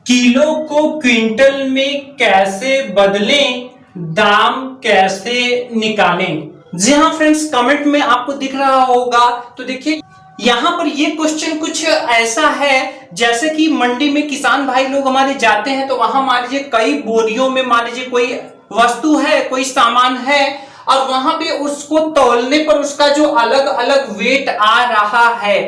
Kilo को quintal में कैसे बदलें, दाम कैसे निकालें। जी हाँ फ्रेंड्स, कमेंट में आपको दिख रहा होगा। तो देखिए यहाँ पर ये क्वेश्चन कुछ ऐसा है जैसे कि मंडी में किसान भाई लोग हमारे जाते हैं, तो वहां मान लीजिए कई बोरियों में मान लीजिए कोई वस्तु है, कोई सामान है, और वहां पे उसको तौलने पर उसका जो अलग अलग वेट आ रहा है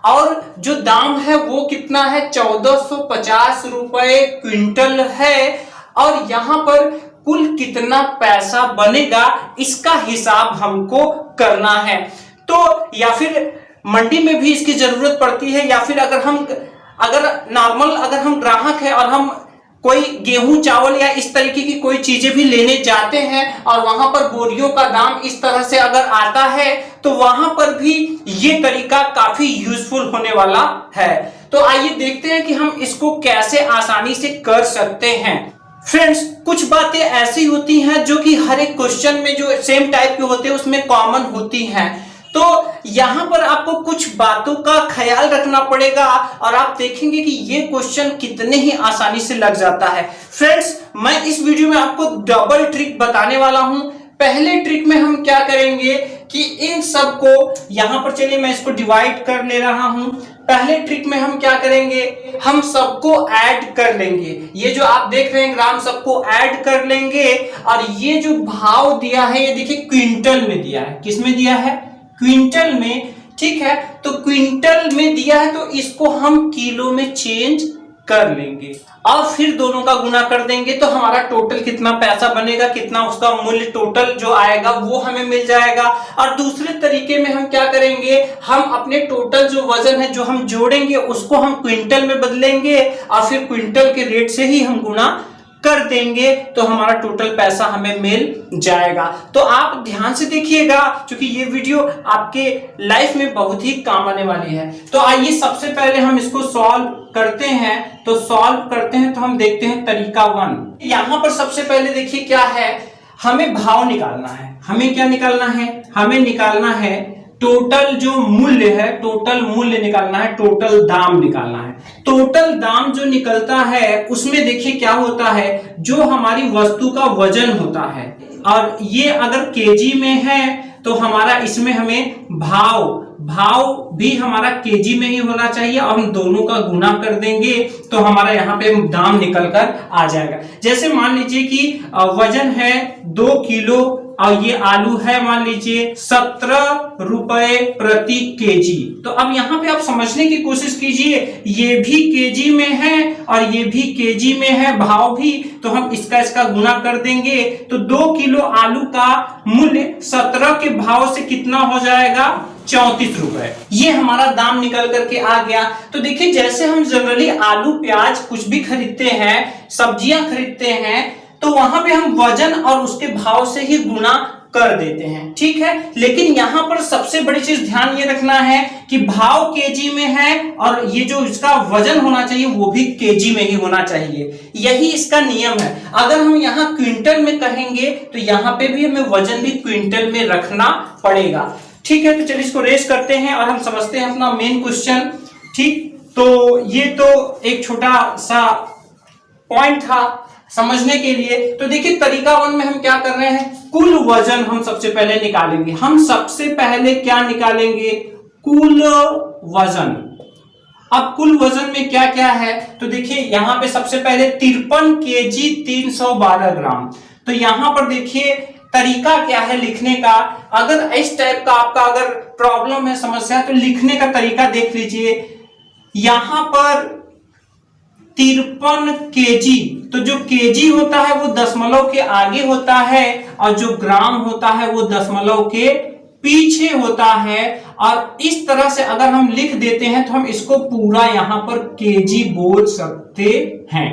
और जो दाम है वो कितना है, 1450 रुपए क्विंटल है, और यहां पर कुल कितना पैसा बनेगा इसका हिसाब हमको करना है। तो या फिर मंडी में भी इसकी जरूरत पड़ती है, या फिर अगर नॉर्मल अगर हम ग्राहक है और हम कोई गेहूं चावल या इस तरीके की कोई चीजें भी लेने जाते हैं और वहां पर बोरियों का दाम इस तरह से अगर आता है, तो वहां पर भी ये तरीका काफी यूजफुल होने वाला है। तो आइए देखते हैं कि हम इसको कैसे आसानी से कर सकते हैं। फ्रेंड्स, कुछ बातें ऐसी होती हैं जो कि हर एक क्वेश्चन में जो सेम टाइप के होते हैं उसमें कॉमन होती हैं। तो यहां पर आपको कुछ बातों का ख्याल रखना पड़ेगा और आप देखेंगे कि ये क्वेश्चन कितने ही आसानी से लग जाता है। फ्रेंड्स, मैं इस वीडियो में आपको डबल ट्रिक बताने वाला हूं। पहले ट्रिक में हम क्या करेंगे कि इन सबको यहां पर, चलिए मैं इसको डिवाइड कर ले रहा हूं। पहले ट्रिक में हम क्या करेंगे, हम सबको ऐड कर लेंगे। ये जो आप देख रहे हैं ग्राम, सबको ऐड कर लेंगे, और ये जो भाव दिया है ये देखिए क्विंटल में दिया है। किस में दिया है, क्विंटल में। ठीक है, तो क्विंटल में दिया है तो इसको हम किलो में चेंज कर लेंगे और फिर दोनों का गुना कर देंगे, तो हमारा टोटल कितना पैसा बनेगा, कितना उसका मूल्य टोटल जो आएगा वो हमें मिल जाएगा। और दूसरे तरीके में हम क्या करेंगे, हम अपने टोटल जो वजन है जो हम जोड़ेंगे उसको हम क्विंटल में बदलेंगे और फिर क्विंटल के रेट से ही हम गुना कर देंगे, तो हमारा टोटल पैसा हमें मिल जाएगा। तो आप ध्यान से देखिएगा क्योंकि ये वीडियो आपके लाइफ में बहुत ही काम आने वाली है। तो आइए सबसे पहले हम इसको सॉल्व करते हैं। तो सॉल्व करते हैं तो हम देखते हैं तरीका 1। यहां पर सबसे पहले देखिए क्या है, हमें भाव निकालना है। हमें क्या निकालना है, हमें निकालना है टोटल जो मूल्य है, टोटल मूल्य निकालना है, टोटल दाम निकालना है। टोटल दाम जो निकलता है उसमें देखिए क्या होता है, जो हमारी वस्तु का वजन होता है, और ये अगर केजी में है तो हमारा इसमें हमें भाव भी हमारा केजी में ही होना चाहिए, और हम दोनों का गुना कर देंगे तो हमारा यहाँ पे दाम निकल कर आ जाएगा। जैसे मान लीजिए कि वजन है 2 किलो और ये आलू है मान लीजिए 17 रुपए प्रति केजी। तो अब यहाँ पे आप समझने की कोशिश कीजिए, ये भी केजी में है और ये भी केजी में है भाव भी, तो हम इसका गुना कर देंगे तो 2 किलो आलू का मूल्य 17 के भाव से कितना हो जाएगा, 34 रुपए। ये हमारा दाम निकल करके आ गया। तो देखिए जैसे हम जनरली आलू प्याज कुछ भी खरीदते हैं, सब्जियां खरीदते हैं, तो वहां पे हम वजन और उसके भाव से ही गुना कर देते हैं। ठीक है, लेकिन यहां पर सबसे बड़ी चीज ध्यान ये रखना है कि भाव केजी में है और ये जो इसका वजन होना चाहिए वो भी केजी में ही होना चाहिए। यही इसका नियम है। अगर हम यहाँ क्विंटल में कहेंगे तो यहाँ पे भी हमें वजन भी क्विंटल में रखना पड़ेगा। ठीक है, तो चलिए इसको रेस करते हैं और हम समझते हैं अपना मेन क्वेश्चन। ठीक, तो ये तो एक छोटा सा पॉइंट था समझने के लिए। तो देखिए तरीका 1 में हम क्या कर रहे हैं, कुल वजन हम सबसे पहले निकालेंगे। हम सबसे पहले क्या निकालेंगे, कुल वजन। अब कुल वजन में क्या क्या है, तो देखिए यहां पे सबसे पहले 53 केजी 312 ग्राम। तो यहां पर देखिए तरीका क्या है लिखने का। अगर इस टाइप का आपका अगर प्रॉब्लम है, समस्या, तो लिखने का तरीका देख लीजिए। यहां पर 53 केजी, तो जो केजी होता है वो दशमलव के आगे होता है और जो ग्राम होता है वो दशमलव के पीछे होता है। और इस तरह से अगर हम लिख देते हैं तो हम इसको पूरा यहां पर केजी बोल सकते हैं।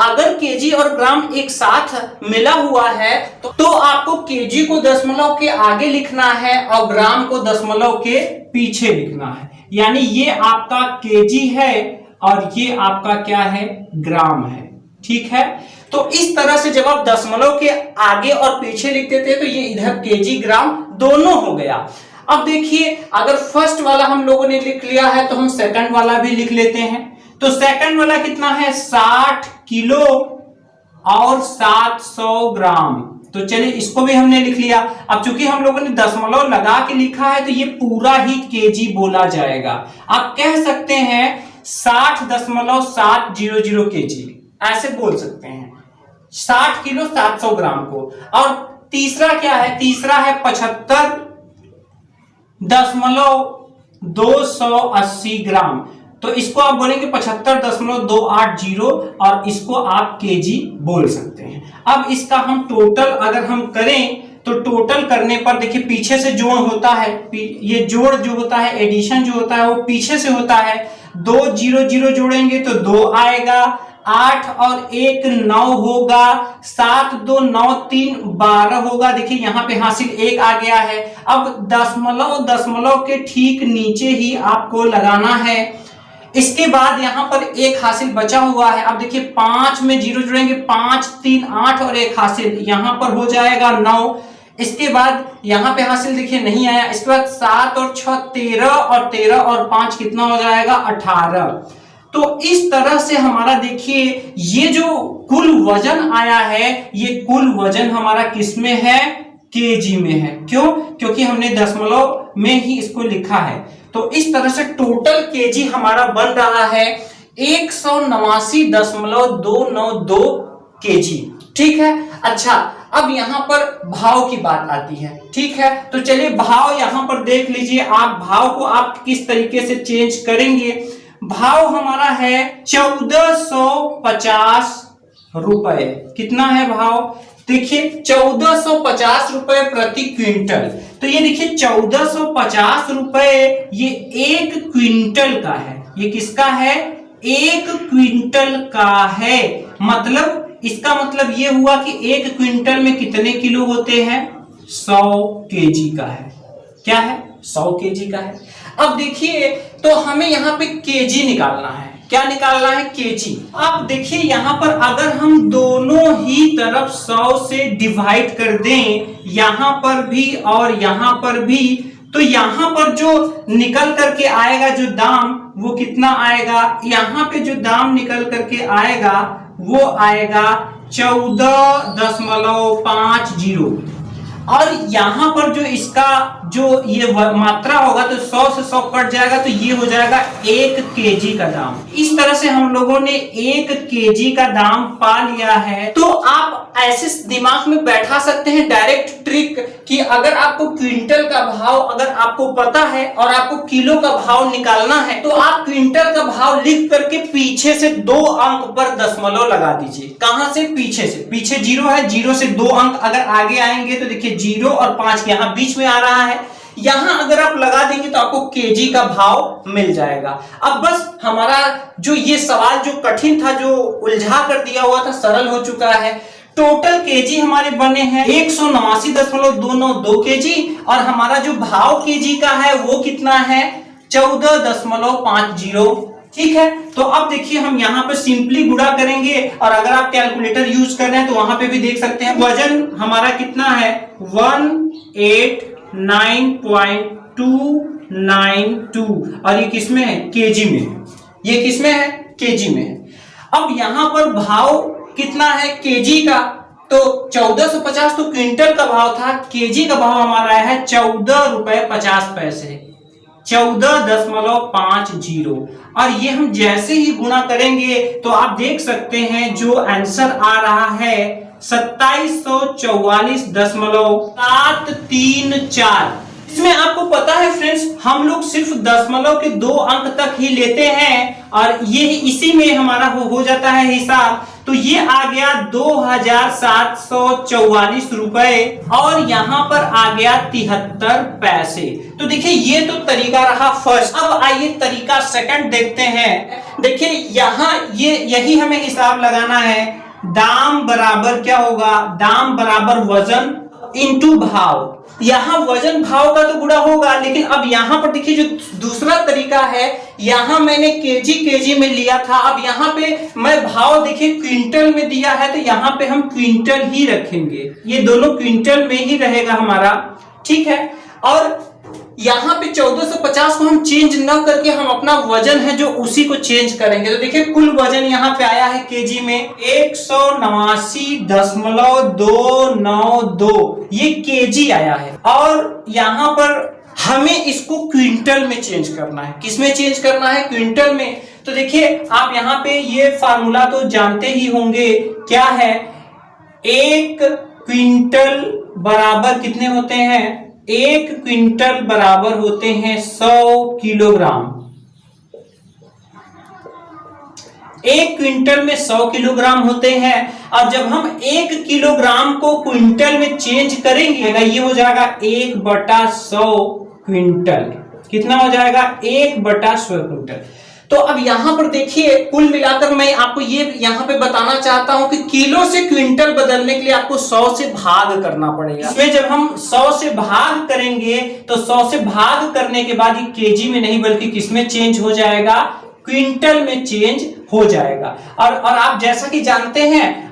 अगर केजी और ग्राम एक साथ मिला हुआ है तो आपको केजी को दशमलव के आगे लिखना है और ग्राम को दशमलव के पीछे लिखना है। यानी ये आपका केजी है और ये आपका क्या है, ग्राम है। ठीक है, तो इस तरह से जब आप दशमलव के आगे और पीछे लिख देते हैं तो ये इधर केजी ग्राम दोनों हो गया। अब देखिए अगर फर्स्ट वाला हम लोगों ने लिख लिया है तो हम सेकंड वाला भी लिख लेते हैं। तो सेकंड वाला कितना है 60 किलो और 700 ग्राम। तो चलिए इसको भी हमने लिख लिया। अब चूंकि हम लोगों ने दशमलव लगा के लिखा है तो ये पूरा ही केजी बोला जाएगा। आप कह सकते हैं 60.700 केजी, ऐसे बोल सकते हैं 60 किलो 700 ग्राम को। और तीसरा क्या है, तीसरा है 75.280 ग्राम। तो इसको आप बोलेंगे 75.280 और इसको आप केजी बोल सकते हैं। अब इसका हम टोटल अगर हम करें तो टोटल करने पर देखिए पीछे से जोड़ होता है, ये जोड़ जो होता है, एडिशन जो होता है वो पीछे से होता है। 2 0 0 जोड़ेंगे तो 2 आएगा, 8 और 1 9 होगा, 7 2 9 3 12 होगा। देखिए यहाँ पे हासिल 1 आ गया है। अब दशमलव के ठीक नीचे ही आपको लगाना है। इसके बाद यहाँ पर 1 हासिल बचा हुआ है। अब देखिए 5 में 0 जुड़ेंगे, 5 3 8 और 1 हासिल, यहाँ पर हो जाएगा 9। इसके बाद यहाँ पे हासिल देखिए नहीं आया। इसके बाद 7 और 6 13 और 13 और 5 कितना हो जाएगा 18। तो इस तरह से हमारा देखिए ये जो कुल वजन आया है, ये कुल वजन हमारा किस में है, केजी में है। क्यों? क्योंकि हमने दशमलव में ही इसको लिखा है। तो इस तरह से टोटल केजी हमारा बन रहा है 189.292 केजी। ठीक है। अच्छा, अब यहाँ पर भाव की बात आती है। ठीक है, तो चलिए भाव यहाँ पर देख लीजिए आप। भाव को आप किस तरीके से चेंज करेंगे। भाव हमारा है 1450 रुपए। कितना है भाव? देखिए 1450 रुपए प्रति क्विंटल। तो ये देखिए 1450 रुपए ये 1 क्विंटल का है। ये किसका है? 1 क्विंटल का है। मतलब इसका मतलब ये हुआ कि 1 क्विंटल में कितने किलो होते हैं? 100 केजी का है। क्या है? 100 केजी का है। अब देखिए तो हमें यहाँ पे केजी निकालना है। क्या निकालना है? केजी। अब देखिए यहाँ पर अगर हम दोनों ही तरफ 100 से डिवाइड कर दें, यहाँ पर भी और यहाँ पर भी, तो यहाँ पर जो निकल करके आएगा जो दाम वो कितना आएगा? यहाँ पे जो दाम निकल करके आएगा वो आएगा 14.50 और यहाँ पर जो इसका जो ये मात्रा होगा तो 100 से 100 कट जाएगा तो ये हो जाएगा 1 केजी का दाम। इस तरह से हम लोगों ने 1 केजी का दाम पा लिया है। तो आप ऐसे दिमाग में बैठा सकते हैं डायरेक्ट ट्रिक कि अगर आपको क्विंटल का भाव अगर आपको पता है और आपको किलो का भाव निकालना है तो आप क्विंटल का भाव लिख करके पीछे से 2 अंक पर दशमलव लगा दीजिए। कहां से? पीछे से। पीछे 0 है, 0 से 2 अंक अगर आगे आएंगे तो देखिए 0 और 5 यहाँ बीच में आ रहा है। यहां अगर आप लगा देंगे तो आपको केजी का भाव मिल जाएगा। अब बस हमारा जो ये सवाल जो कठिन था, जो उलझा कर दिया हुआ था, सरल हो चुका है। टोटल केजी हमारे बने हैं 189.292 केजी और हमारा जो भाव केजी का है वो कितना है? 14.50। ठीक है। तो अब देखिए हम यहाँ पर सिंपली गुणा करेंगे और अगर आप कैलकुलेटर यूज कर रहे हैं तो वहां पे भी देख सकते हैं। वजन हमारा कितना है? 189.292 और ये किसमें है? केजी में। ये किसमें है? केजी में है। अब यहाँ पर भाव कितना है केजी का? तो 1450 तो क्विंटल का भाव था, केजी का भाव हमारा है 14 रुपए 50 पैसे, 14.50। और ये हम जैसे ही गुणा करेंगे तो आप देख सकते हैं जो आंसर आ रहा है 2744.734। इसमें आपको पता है फ्रेंड्स, हम लोग सिर्फ दशमलव के 2 अंक तक ही लेते हैं और ये इसी में हमारा हो जाता है हिसाब। तो ये आ गया 2744 रुपए और यहाँ पर आ गया 73 पैसे। तो देखिए ये तो तरीका रहा फर्स्ट। अब आइए तरीका सेकंड देखते हैं। देखिए यहाँ ये यही हमें हिसाब लगाना है। दाम बराबर क्या होगा? दाम बराबर वजन इनटू भाव। यहाँ वजन भाव का तो गुणा होगा, लेकिन अब यहाँ पर देखिए जो दूसरा तरीका है, यहाँ मैंने केजी में लिया था। अब यहाँ पे मैं भाव देखिए क्विंटल में दिया है तो यहाँ पे हम क्विंटल ही रखेंगे। ये दोनों क्विंटल में ही रहेगा हमारा। ठीक है। और यहाँ पे 1450 को हम चेंज न करके हम अपना वजन है जो उसी को चेंज करेंगे। तो देखिए कुल वजन यहाँ पे आया है केजी में 189.292, ये केजी आया है। और यहाँ पर हमें इसको क्विंटल में चेंज करना है। किसमें चेंज करना है? क्विंटल में। तो देखिए आप यहाँ पे ये फार्मूला तो जानते ही होंगे, क्या है? 1 क्विंटल बराबर कितने होते हैं? 1 क्विंटल बराबर होते हैं 100 किलोग्राम। 1 क्विंटल में 100 किलोग्राम होते हैं। और जब हम 1 किलोग्राम को क्विंटल में चेंज करेंगे, ये हो जाएगा 1/100 क्विंटल। कितना हो जाएगा? 1/100 क्विंटल। तो अब यहां पर देखिए कुल मिलाकर मैं आपको ये यहां पे बताना चाहता हूं कि किलो से क्विंटल बदलने के लिए आपको 100 से भाग करना पड़ेगा। इसमें जब हम 100 से भाग करेंगे तो 100 से भाग करने के बाद ये केजी में नहीं बल्कि किसमें चेंज हो जाएगा? क्विंटल में चेंज हो जाएगा। और आप जैसा कि जानते हैं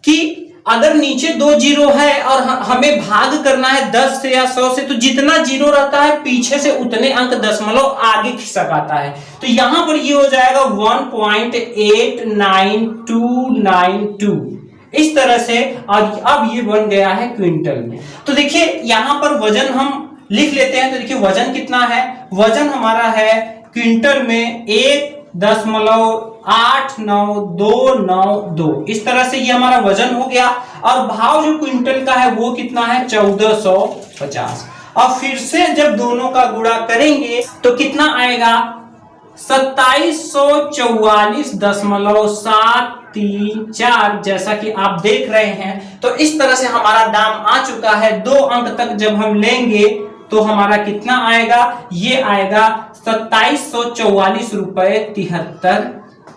कि अगर नीचे 2 जीरो है और हमें भाग करना है 10 से या 100 से, तो जितना जीरो रहता है पीछे से उतने अंक दशमलव आगे खिसक आता है। तो यहां पर ये हो जाएगा 1.89292, इस तरह से। और अब ये बन गया है क्विंटल में। तो देखिए यहां पर वजन हम लिख लेते हैं। तो देखिए वजन कितना है? वजन हमारा है क्विंटल में 1.89292, इस तरह से ये हमारा वजन हो गया। और भाव जो क्विंटल का है वो कितना है? 1450। और फिर से जब दोनों का गुणा करेंगे तो कितना आएगा? 2744.734, जैसा कि आप देख रहे हैं। तो इस तरह से हमारा दाम आ चुका है। 2 अंक तक जब हम लेंगे तो हमारा कितना आएगा? ये आएगा 2744 रुपए 73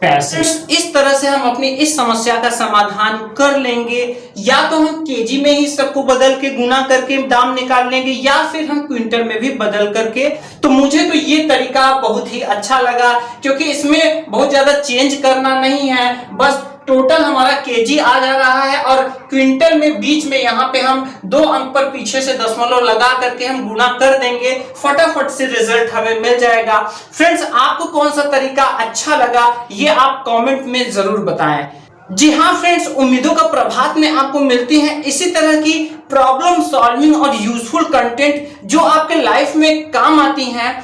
पैसे। इस तरह से हम अपनी इस समस्या का समाधान कर लेंगे। या तो हम केजी में ही सबको बदल के गुणा करके दाम निकाल लेंगे, या फिर हम क्विंटल में भी बदल करके। तो मुझे तो ये तरीका बहुत ही अच्छा लगा, क्योंकि इसमें बहुत ज्यादा चेंज करना नहीं है। बस टोटल हमारा केजी आ जा रहा है और क्विंटल में बीच में यहाँ पे हम 2 अंक पर पीछे से दशमलव लगा करके हम गुणा कर देंगे। फटाफट से रिजल्ट हमें मिल जाएगा। फ्रेंड्स, आपको कौन सा तरीका अच्छा लगा ये आप कमेंट में जरूर बताएं। जी हाँ फ्रेंड्स, उम्मीदों का प्रभात में आपको मिलती है इसी तरह की प्रॉब्लम सॉल्विंग और यूजफुल कंटेंट जो आपके लाइफ में काम आती हैं।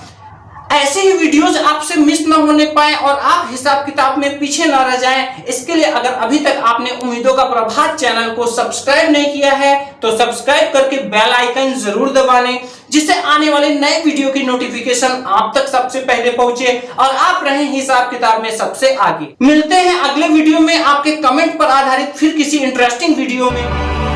ऐसे ही वीडियोस आपसे मिस ना होने पाए और आप हिसाब किताब में पीछे ना रह जाएं, इसके लिए अगर अभी तक आपने उम्मीदों का प्रभात चैनल को सब्सक्राइब नहीं किया है तो सब्सक्राइब करके बेल आइकन जरूर दबा लें, जिससे आने वाले नए वीडियो की नोटिफिकेशन आप तक सबसे पहले पहुंचे और आप रहें हिसाब किताब में सबसे आगे। मिलते हैं अगले वीडियो में आपके कमेंट पर आधारित फिर किसी इंटरेस्टिंग वीडियो में।